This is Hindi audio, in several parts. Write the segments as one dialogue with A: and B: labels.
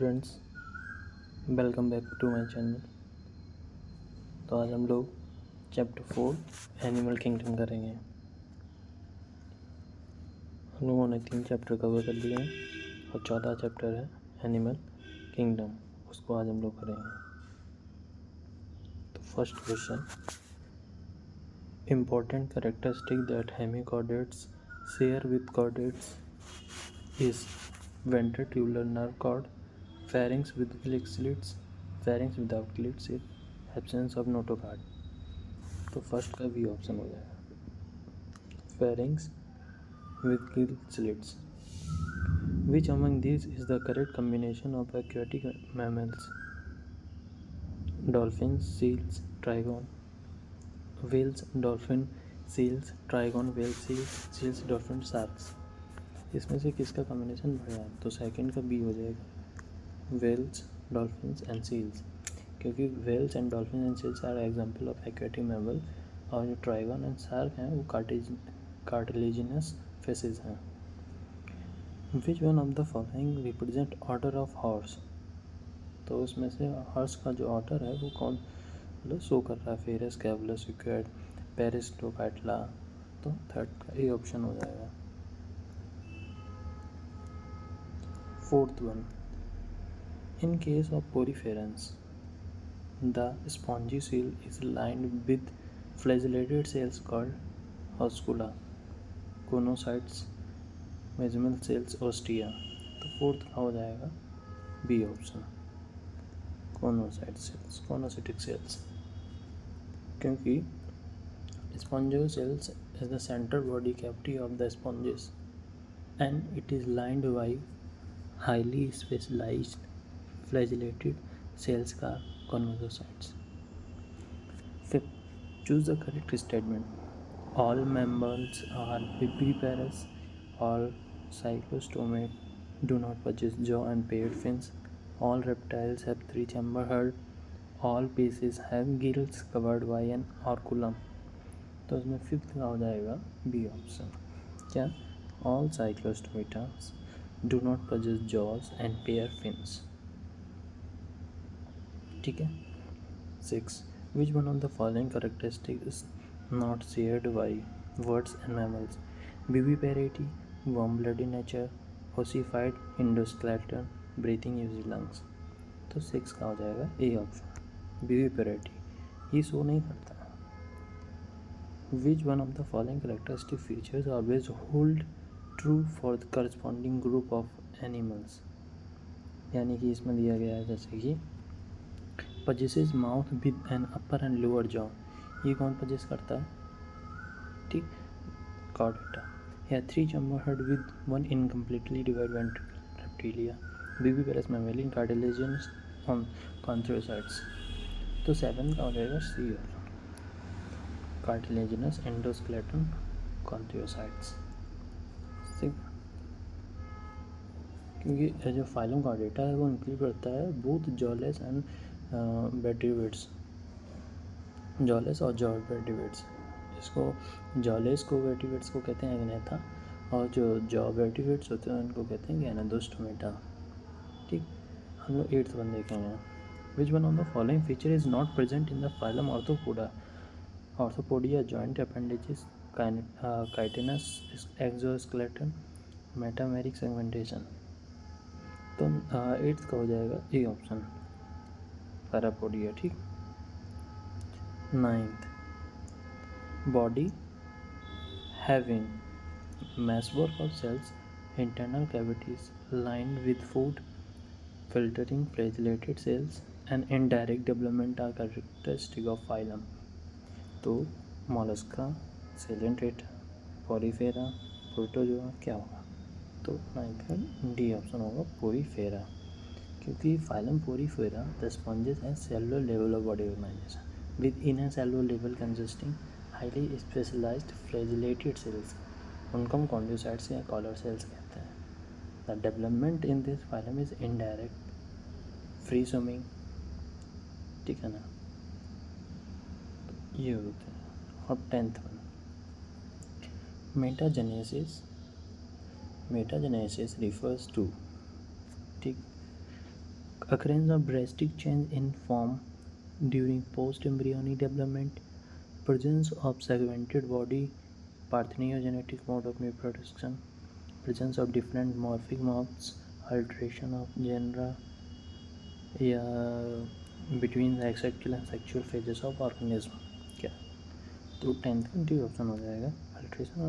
A: Students, welcome back to my channel. तो आज हम लोग चैप्टर 4 एनिमल किंगडम करेंगे। हम लोगों ने 3 चैप्टर कवर कर लिए हैं और 14 चैप्टर है एनिमल किंगडम, उसको आज हम लोग करेंगे। तो first question, important characteristic that hemichordates share with chordates is ventritular nerve cord, pharynx with gill slits, pharynx without gill slit, absence of notochord। तो फर्स्ट का भी ऑप्शन हो जाएगा, pharynx with gill slits। Which among these is the correct combination of aquatic mammals? Dolphins, seals, trigon, whales, dolphin, seals, trigon, whale, seals, dolphin, sharks। इसमें से किसका कॉम्बिनेशन बढ़िया है? तो सेकंड का बी हो जाएगा, वेल्स, डॉल्फिन्स एंड सील्स, क्योंकि whales and dolphin and seals are example of aquatic mammal और जो ट्राइगन एंड शार्क हैं वो कार्टिलेजिनस फिशेज हैं। Which one of the following represent order of horse? तो उसमें से हॉर्स का जो ऑर्डर है वो कौन मतलब शो कर रहा है? फेरस, कैवलस, इक्वेड, पेरिस्टोकाइटला। तो थर्ड का ए ऑप्शन हो जाएगा। Fourth one, in case of poriferans, the spongy seal is lined with flagellated cells called oscula, conocytes, mesenchymal cells, ostia। तो फोर्थ का हो जाएगा बी ऑप्शन, कोनोसाइट सेल्स, कोनोसिटिक सेल्स, क्योंकि स्पॉन्जियल sales is the central body cavity of the sponges and it is lined by highly specialized flagellated cells का conocytes। Fifth, choose the correct statement. All mammals are viviparous. All cyclostomate do not possess jaw and paired fins. All reptiles have 3-chamber head. All species have gills covered by an oculum। तो इसमें फिफ्थ का हो जाएगा बी ऑप्शन, क्या? All cyclostomatas do not possess jaws and pair fins। ठीक है। 6. Which one of the following characteristics is not shared by birds and mammals? Viviparity, warm-blooded nature, ossified endoskeleton, breathing using lungs। तो 6 का हो जाएगा ए ऑप्शन, विविपेरिटी, ये शो नहीं करता। Which one of the following characteristic features always hold true for the corresponding group of animals? यानी कि इसमें दिया गया है जैसे कि possesses mouth with an upper and lower jaw, ये कौन possess करता है? ठीक, chordata। या 3-chamber head with one incompletely divided ventricle, reptilia। viviparous mammalian cartilaginous on chondrocytes। तो 7 का हो जाएगा C option, cartilaginous endoskeleton chondrocytes। क्योंकि जो फाइलम chordata है वो इंक्लूड करता है both jawless and vertebrates, jawless और जॉ वर्टिब्रेट्स। इसको जॉलेस को वर्टिब्रेट्स को कहते हैं एग्नेथा, और जो जॉ वर्टिब्रेट्स होते हैं उनको कहते हैं गैनाडोस्टोमेटा। ठीक, हम लोग 8th वन देखेंगे। Which one of the following feature is not present in the phylum arthropoda? Arthropodia, joint appendages, chitinous exoskeleton, metameric segmentation. तो 8th का हो जाएगा ए ऑप्शन, पैरापोडिया। ठीक। 9th, body having meswork of cells, internal cavities lined with food, filtering flagellated cells and indirect development are characteristic of phylum। तो मोलस्का, सेलेंट्रेटा, पोरीफेरा, प्रोटोजोआ क्या होगा? तो 9th का डी ऑप्शन होगा, पोरीफेरा, क्योंकि phylum Porifera the sponges and cellular level of body organisation with inner cellular level consisting highly specialised flagellated cells, उनको हम कॉन्ड्रोसाइट्स या कॉलर सेल्स कहते हैं। The development in this phylum is indirect, free swimming. ठीक है ना, ये होते हैं। और 10th one, metagenesis. Metagenesis refers to, ठीक, occurrence of drastic change in form during post-embryonic development, presence of segmented body, parthenogenetic mode of reproduction, presence of different morphic modes, alteration of genera या between the asexual and sexual phases of organism. क्या तो 10th का डी ऑप्शन हो जाएगा alteration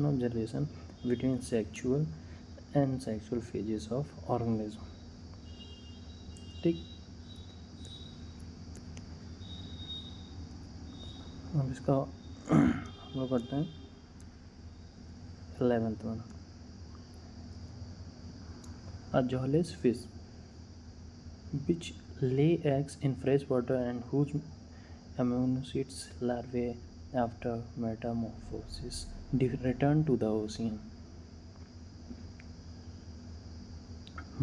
A: of generation between sexual and sexual phases of organism. ठीक, अब इसका हम लोग करते हैं 11th one. A jawless fish which lay eggs in fresh water and whose amniotes larvae after metamorphosis return to the ocean.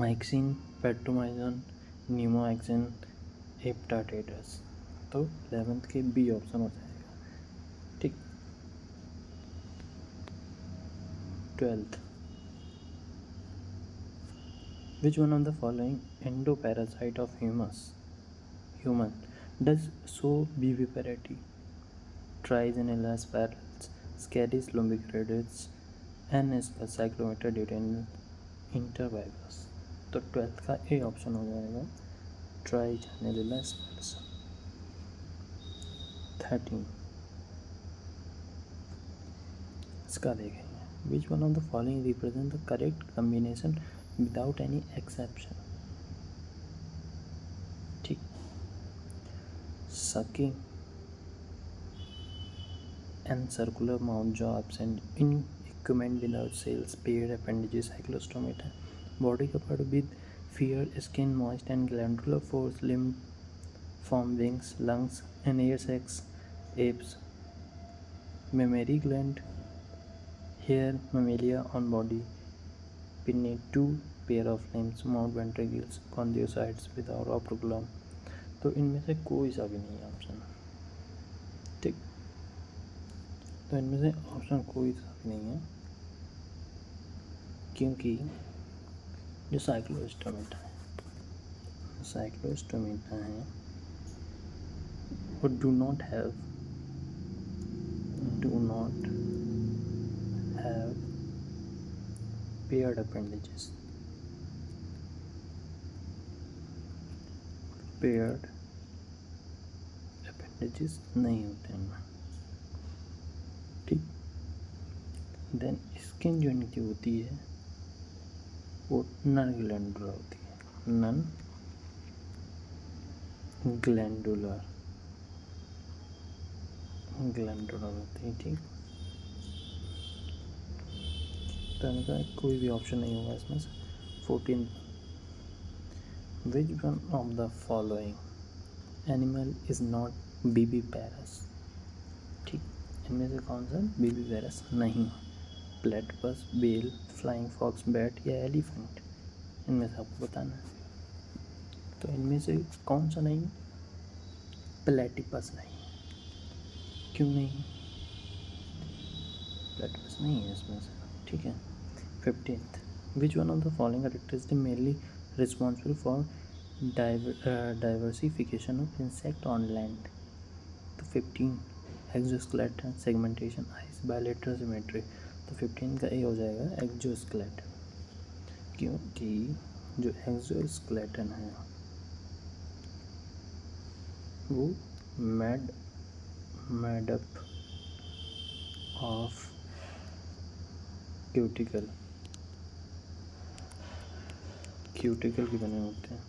A: Myxin, Petromyzon, Pneumoxin, Hepatitis. तो 11th के बी ऑप्शन हो जाएगा. ठीक, 12th. Which one of the following endoparasite of human does so viviparity? Trichinella spirals, Scadis lumbricoides, N cyclometer intervirus. तो 12th का ए ऑप्शन हो जाएगा ट्राइचिनेला स्पाइरल्स. 13. इसका देखेंगे which one of the following represent the correct combination without any exception. ठीक, sucking and circular mouth jaw absent in equipment without cells, paired appendages, cyclostomata, body covered with fair skin, moist and glandular force, limb form wings, lungs and air sacs, apes, mammary gland, hair, mammalia on body, pinnate, 2 pair of limbs, mouth, ventricles, condylocytes without operculum. तो इनमें से कोई सा भी नहीं है ऑप्शन. ठीक, तो इनमें से ऑप्शन कोई सा भी नहीं है क्योंकि जो साइक्लोस्टोमेटा है वो do not have paired appendages. Paired appendages नहीं होते हैं. ठीक, देन स्किन जो इनकी होती है वो नन ग्लैंडुलर होती है. नन ग्लैंडुलर होती है. ठीक, तो इनका कोई भी ऑप्शन नहीं होगा इसमें से. 14. Which one of the following animal is not viviparous. ठीक, इनमें से कौन सा बीबीपेरस नहीं. Platypus, whale, flying fox, bat या एलिफेंट, इनमें से आपको बताना है. तो इनमें से कौन सा नहीं. प्लेटिपस नहीं. क्यों नहीं, प्लेटिपस नहीं है इसमें से. ठीक है. 15th. Which one of the following characteristics mainly responsible for diversification of insect on land. तो 15 exoskeleton, segmentation, ice, bilateral symmetry. तो 15 का ए हो जाएगा एक्जोस्केलेटन, क्योंकि जो एक्जोस्केलेटन है वो मेड अप ऑफ क्यूटिकल के बने होते हैं.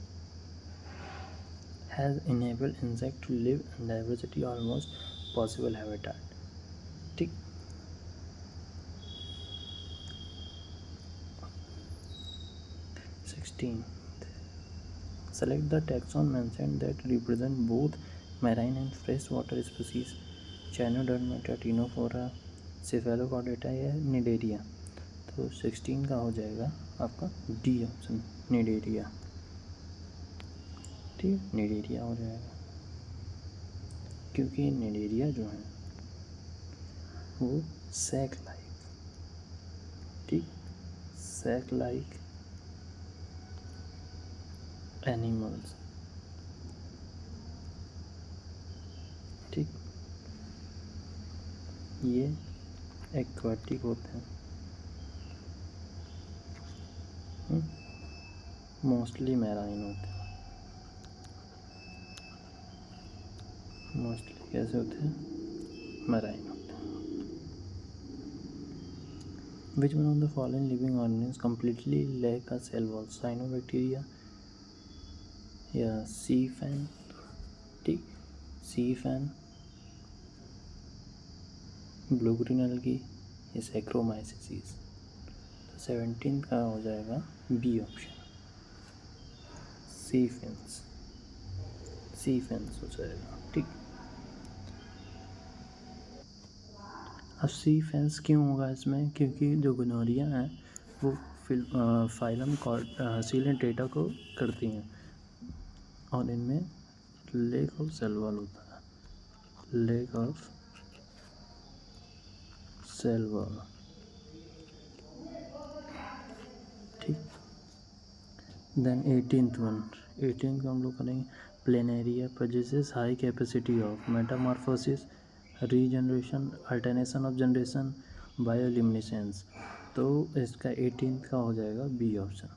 A: Has enabled insect to live in diversity almost possible habitat. ठीक, select the taxon mentioned that represent both marine and freshwater species. Cyanodermata, Ctenophora, Cephalochordata या निडेरिया. तो 16 का हो जाएगा आपका डी ऑप्शन, निडेरिया. ठीक, निडेरिया हो जाएगा क्योंकि निडेरिया जो है वो सैक लाइक. ठीक, सैक लाइक एनिमल्स। ठीक, ये एक्वाटिक होते हैं, मोस्टली मैराइन होते हैं। मोस्टली कैसे होते हैं? मैराइन होते हैं। Which one of the following living organism completely lack a cell wall? Cyanobacteria या सी फैन? ठीक, sea fan, blue green algae या सैक्रोमाइसिस। तो 17 का हो जाएगा B option, sea fans. Sea fans हो जाएगा। ठीक, अब सी फैंस क्यों होगा इसमें? क्योंकि जो गोनोरिया हैं वो फाइलम सीलेंटेटा को करती हैं और इनमें लेक ऑफ सेल वॉल होता है, लेक ऑफ सेल वॉल। ठीक, देन 18th को हम लोग करेंगे planaria possesses high capacity of Metamorphosis, regeneration, alternation of generation, bioluminescence. तो इसका 18th का हो जाएगा बी ऑप्शन,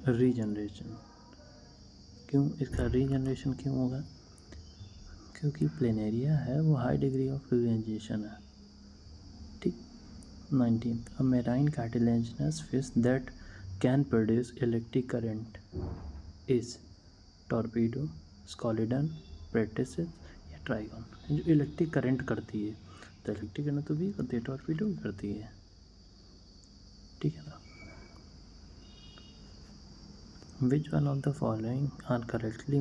A: रीजनरेशन। क्यों इसका रीजनरेशन क्यों होगा? क्योंकि प्लेनेरिया है वो हाई डिग्री ऑफ रीजनरेशन है। ठीक, 19th, a marine cartilaginous fish that can produce electric current is torpedo, स्कॉलिडन, प्रेटिसिस या ट्राइगन। जो इलेक्ट्रिक करंट करती है, तो इलेक्ट्रिक करंट तो भी करती है, टॉर्पीडो भी करती है। ठीक है ना? Which one of the following are correctly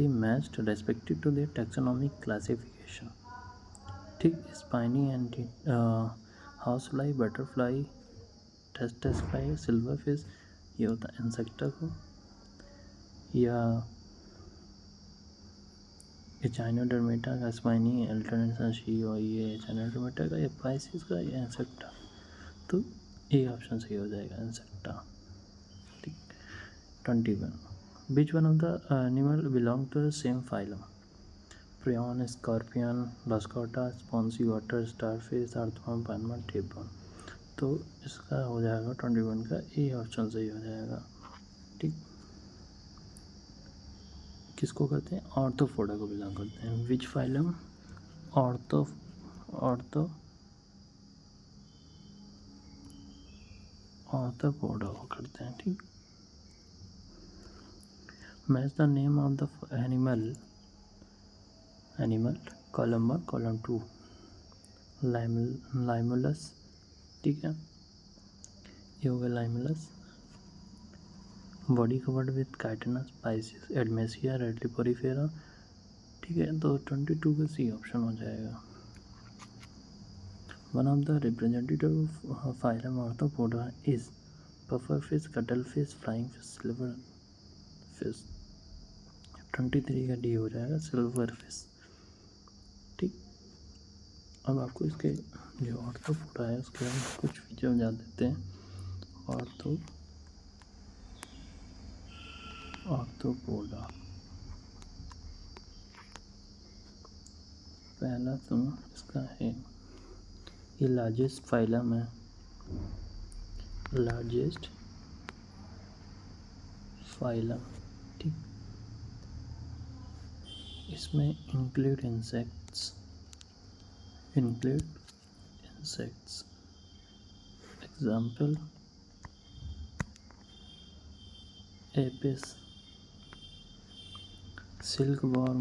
A: matched respective to their taxonomic classification? ठीक, spiny anteater house fly, butterfly, tsetse fly, silver fish, ये होता है इंसेक्टा को, या एचाइनोडर्मेटा का स्पाइनी, अल्टरनेशन और ये एचाइनोडर्मेटा का, या पाइसिस का, या इंसेक्टा। तो ए ऑप्शन सही हो जाएगा, इंसेक्टा। ठीक, 21, which one of the animal belong to the same phylum? Prawn, scorpion, लास्कोटा, स्पॉन्सी वाटर, स्टारफिश, अर्थवर्म, पैनमन, टेपवर्म। तो इसका हो जाएगा 21 का ए ऑप्शन सही हो जाएगा। ठीक, किसको करते हैं? ऑर्थोपोडा को बिलोंग करते हैं। Which phylum? ऑर्थोपोडा को करते हैं। ठीक, match the name of the animal, column 1, column 2, limulus. ठीक है, ये हो गया limulus. Body covered with chitinous, पाइसिस, एडमेसिया, रेडलीपोरीफेरा। ठीक है, तो 22 का सी ऑप्शन हो जाएगा। One of the representative phylum arthropoda is puffer fish, cuttle fish, flying fish, silver fish. 23 का डी हो जाएगा, सिल्वर फिश। ठीक, अब आपको इसके जो ऑर्थोपोडा है उसके बारे में कुछ फीचर जान देते हैं। ऑर्थोपोडा, पहला तो इसका है ये लार्जेस्ट फाइलम है, लार्जेस्ट फाइलम। ठीक, इसमें include insects, example Apis, silk worm.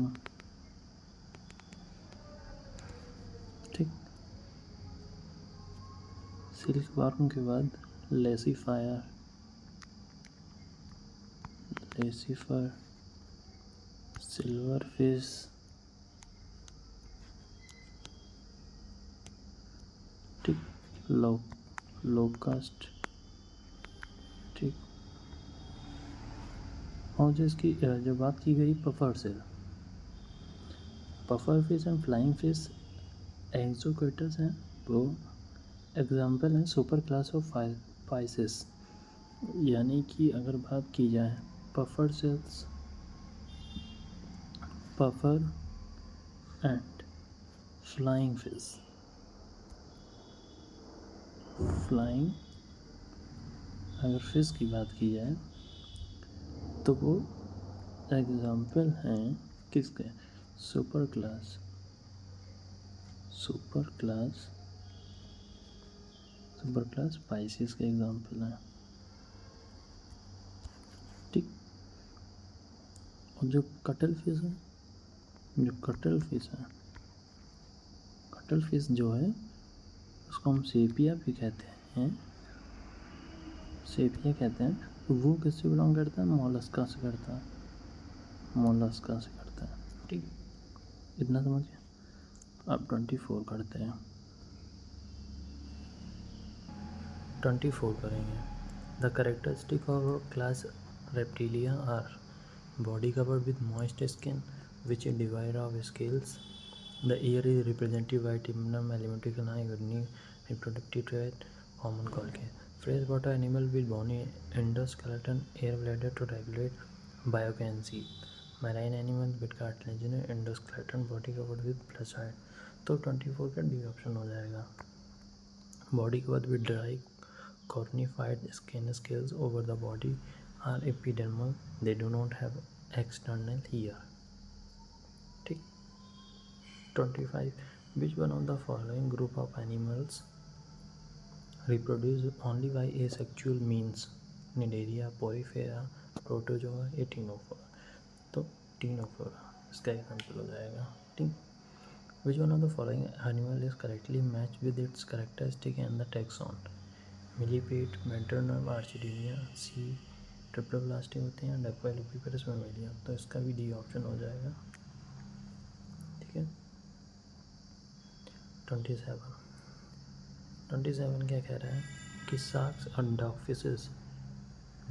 A: ठीक, सिल्क वॉर्म के बाद लेसिफर, सिल्वर फिश, ठीक, लोकस्ट। ठीक, और जो इसकी जो बात की गई puffer fish and flying fish Exocoetus हैं, वो एग्जाम्पल हैं सुपर क्लास ऑफ पाइसिस। यानी कि अगर बात की जाए puffer cells, puffer and flying fish. Flying अगर फिश की बात की जाए तो वो एग्जाम्पल हैं किसके? Super class, super class, super class Pisces के एग्जाम्पल हैं। ठीक। और जो कटल फिश है, जो कटल फिश है, कटल फिश जो है उसको हम सेपिया भी कहते हैं, सेपिया कहते हैं। तो वो किससे बिलोंग करता है? मोलस्का से करता है, मोलस्का से करता है। ठीक, इतना समझ गया। अब 24 करते हैं, 24 करेंगे। The characteristic of class Reptilia are body covered with moist skin which is devoid of scales. The ear is represented by timnum, alimentary canal, kidney, reproductive tract, common colque. Freshwater animal with bony endoskeleton, air bladder to regulate buoyancy. Marine animal with cartilaginous endoskeleton, body covered with placid. तो 24 का डी ऑप्शन हो जाएगा। Body covered with dry cornified skin, scales over the body are epidermal. They do not have external ear. ठीक। 25. Which one of the following group of animals reproduce only by asexual means? Cnidaria, Porifera, Protozoa, Actinopora. तो Ctenophora इसका एग्जाम्पल हो जाएगा। ठीक। Which one of the following animal is correctly matched with its characteristic and the taxon? मिलीपेट, मेंटरनम, आर्चिडीनिया, सी ट्रिप्लोब्लास्टी होते हैं, डेक्वाइलोपिपरस मेमेलिया। तो इसका भी डी ऑप्शन हो जाएगा। ठीक है। 27 क्या कह रहा है कि शार्क्स और डॉगफिशेस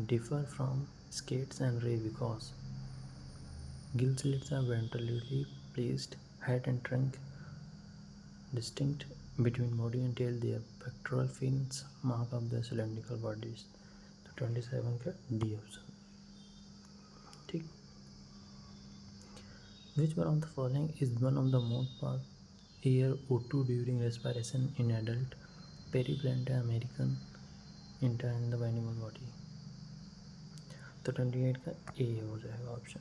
A: डिफर फ्रॉम स्केट्स एंड रे because gill slits are ventrally placed, head and trunk distinct between body and tail, their pectoral fins mark of their cylindrical bodies. तो 27 का डी ऑप्शन। ठीक। Which one of the following is one of the most part air O2 during respiration in adult? Periplanta american enter in the animal body। तो 28 का ए हो जाएगा option.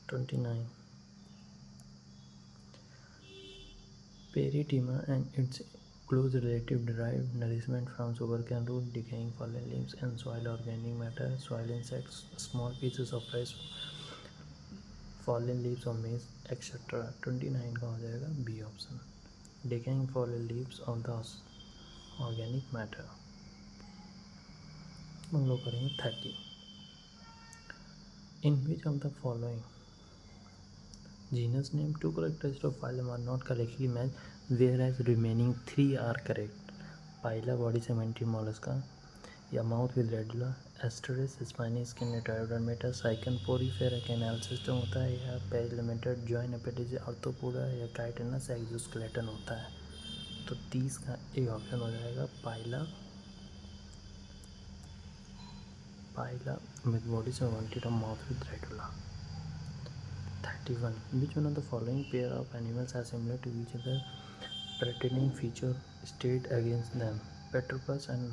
A: 29 Perithema and its close relative derive nourishment from sugarcane root, decaying fallen leaves and soil organic matter, soil insects, small pieces of fresh fallen leaves of maize, etc. 29 का हो जाएगा B option, decaying fallen leaves of the organic matter। हम लोग करेंगे 30। In which of the following genus name two characteristics of phylum are not correctly matched, whereas remaining three are correct? Phyla body cementary mollusca, या mouth with radula, Asterias spiny skin नेटोडर्मेटा, साइकन पोरीफेरा कैनाल सिस्टम होता है, या पेरिलिमेंटेड जॉइन एपेटिस आर्थ्रोपोडा, या काइटिनस एक्सोस्केलेटन होता है। तो 30 का ए ऑप्शन हो जाएगा पाइला, पाइला विद बॉडी सेवेंटी mouth with radula. 31 which one of the following pair of animals are similar to each other pretending feature state against them? Petrobus and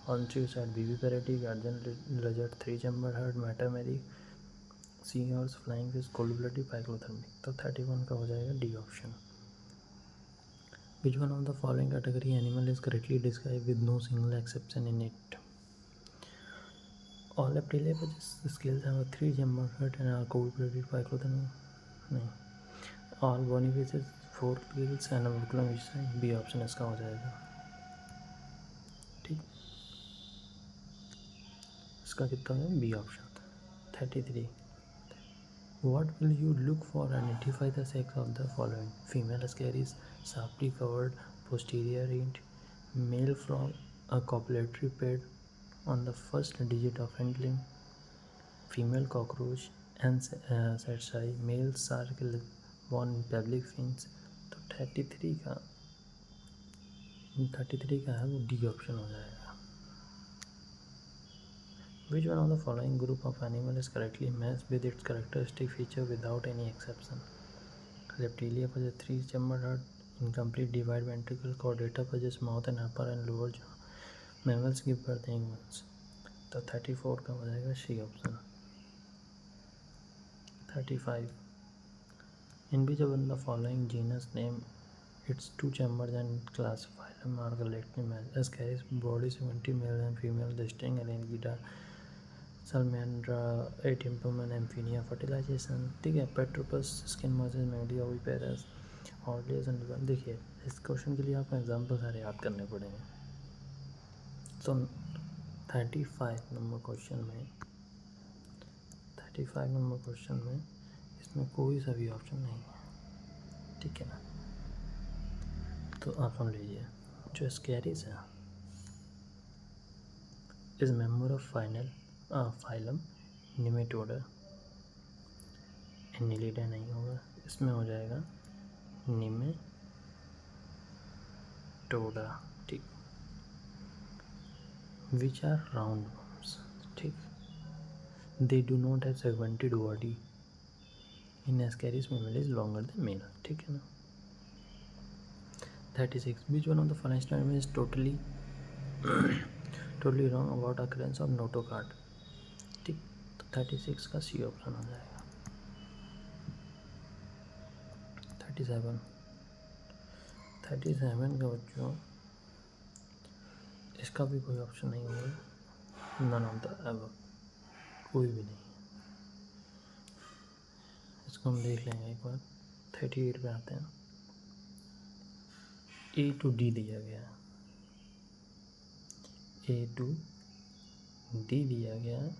A: Onchocercus, Viviparity, Guardian lizard, three-chambered herd, Matameri, seahorse, flying fish, cold-blooded, phyclothermic। तो 31 का हो जाएगा D option. Which one of the following category animal is correctly described with no single exception in it? All reptilia possess scales have a three-chambered head and are cold-blooded, phyclothermic। नहीं। All bony fishes, four gills and a buccal missile। B option इसका हो जाएगा। ठीक, इसका कितना है B option. 33 What will you look for identify the sex of the following? Female scaries, sharply covered posterior end, male frog, a copulatory pad on the first digit of hind limb, female cockroach and satsai, male shark born in public fins। तो 33 का 33 का है वो डी ऑप्शन हो जाएगा। विच one of the following group of animal is correctly matched with its characteristic feature without any exception? Reptilia possess 3-chambered heart, incomplete divide ventricle, chordata possess mouth and upper and lower jaw. Mammals give birth in humans. तो 34 का हो जाएगा C option. 35 in which of the following genus name its 2 chambers and class phylum are collectively matched? Ascaris body 70 male and female distinct Annelida Salamandra Atympum Amphinia fertilization। ठीक है। पेट्रोपस स्किन मॉसेस मेडिया ओविपेरस ऑर्डियस एंड देखिए इस क्वेश्चन के लिए आपको एग्जाम्पल सारे याद करने पड़ेंगे। तो 35 नंबर क्वेश्चन में इसमें कोई सा भी ऑप्शन नहीं है। ठीक है ना। तो आप सुन लीजिए जो स्कैरिस है is member of phylum Nematoda. Annelida नहीं होगा, इसमें हो जाएगा निमेटोडा। ठीक। Which are round worms. ठीक। They do not have segmented body in Ascaris male is longer than male. ठीक है ना। 36 which one of the following statement is totally wrong about occurrence of notochord. ठीक। तो 36 का सी ऑप्शन हो जाएगा। 37 का बच्चों इसका भी कोई ऑप्शन नहीं होगा। नन ऑफ द अबव, कोई भी नहीं। इसको हम देख लेंगे एक बार। 38 पे आते हैं। ए टू डी दिया गया है, ए टू डी दिया गया है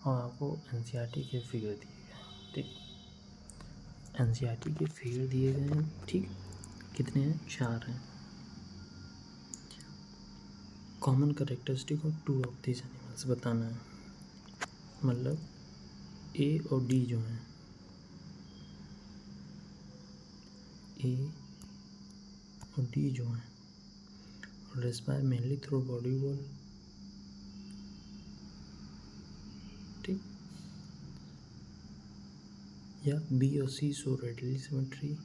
A: और आपको एनसीईआरटी के फिगर दिए गए हैं। ठीक। एनसीईआरटी के फिगर दिए गए हैं। ठीक। कितने हैं? 4 हैं। Common characteristic of 2 of this animals बताना है। मतलब ए और डी जो हैं, ए और डी जो हैं respire mainly through body wall. ठीक। या बी और C show radially symmetry,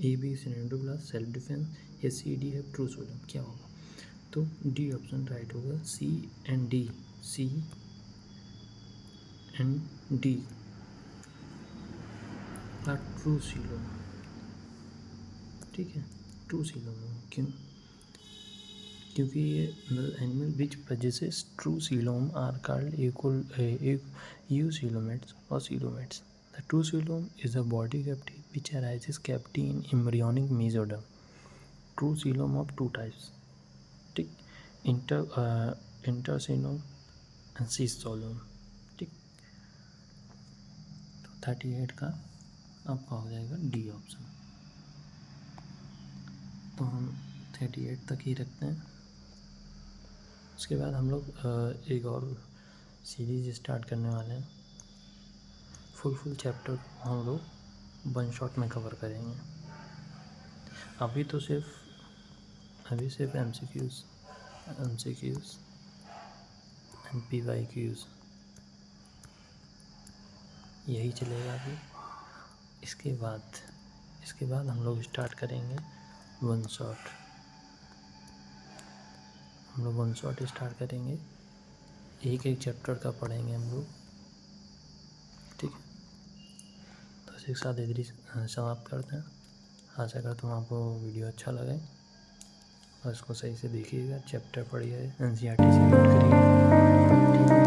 A: A B cnidoblast self defence, या सी डी है ट्रू सोलम। क्या होगा? तो डी ऑप्शन राइट होगा। C and D are true coelom. ठीक है। ट्रू सीलोम क्यों? क्योंकि ये animal which possesses true coelom are called eucoelomates और coelomates. The true coelom is a body cavity which arises cavity in embryonic mesoderm. True coelom of 2 types. ठीक। intercoelom and ciscoelom। ठीक। तो 38 का आपका हो जाएगा डी ऑप्शन। तो हम 38 तक ही रखते हैं। उसके बाद हम लोग एक और सीरीज स्टार्ट करने वाले हैं। फुल चैप्टर हम लोग 1 शॉट में कवर करेंगे। अभी सिर्फ एमसीक्यूज़ एंड पीवाईक्यूज़ यही चलेगा अभी। इसके बाद हम लोग स्टार्ट करेंगे 1 शॉट। हम लोग 1 शॉट स्टार्ट करेंगे, एक चैप्टर का पढ़ेंगे हम लोग। ठीक है। तो इसी के साथ इधर समाप्त करते हैं। आशा करता हूँ आपको वीडियो अच्छा लगे और इसको सही से देखिएगा। चैप्टर पढ़िए, एनसीईआरटी से नोट करिए। ठीक है।